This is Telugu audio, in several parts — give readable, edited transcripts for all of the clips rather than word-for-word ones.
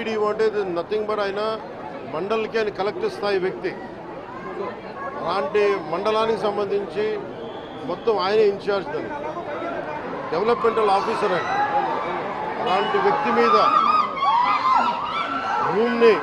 పీడీఓ అంటే నథింగ్ బట్ ఆయన మండలికి ఆయన కలెక్టర్ స్థాయి వ్యక్తి. అలాంటి మండలానికి సంబంధించి మొత్తం ఆయన ఇన్ఛార్జ్ దాన్ని, డెవలప్మెంటల్ ఆఫీసర్ ఆయన. అలాంటి వ్యక్తి మీద రూమ్ని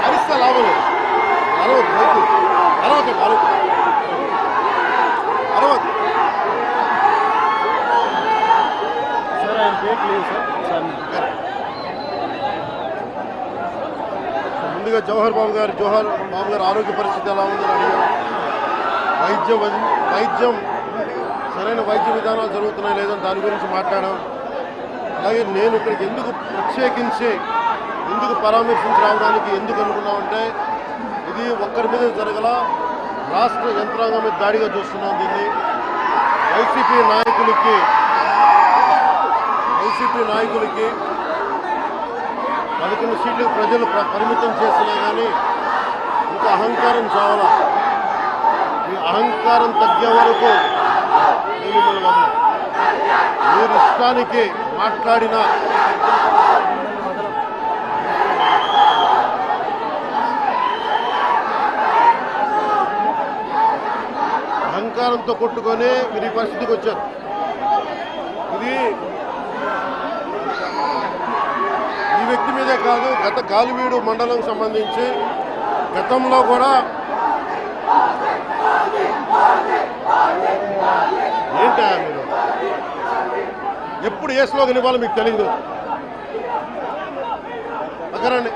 అరిస్తే లాభం లేదు. అరవద్దు ముందుగా జవహర్ బాబు గారు ఆరోగ్య పరిస్థితి ఎలా ఉందని అడిగాం. వైద్యం సరైన వైద్య విధానాలు జరుగుతున్నాయి లేదని దాని గురించి మాట్లాడాం. అలాగే నేను ఇక్కడికి ఎందుకు ప్రత్యేకించి ఎందుకు పరామర్శించి రావడానికి ఎందుకు అనుకున్నామంటే, ఇది ఒక్కరి మీద జరగల, రాష్ట్ర యంత్రాంగం మీద దాడిగా చూస్తున్నాం దీన్ని. వైసీపీ నాయకులకి 11 సీట్లకు ప్రజలు పరిమితం చేసినా కానీ ఇంకా అహంకారం చావాలా. ఈ అహంకారం తగ్గే వరకు మిమ్మల్ని వదలం. మీరు ఇష్టానికి మాట్లాడిన అహంకారంతో కొట్టుకొని మీరు ఈ పరిస్థితికి వచ్చారు. ఇది ఈ వ్యక్తి మీదే కాదు, గత గాలివీడు మండలం సంబంధించి గతంలో కూడా ఏంటి మీరు ఎప్పుడు ఏ స్లోగన్ ఇవ్వాలో మీకు తెలియదు. అక్కరండి.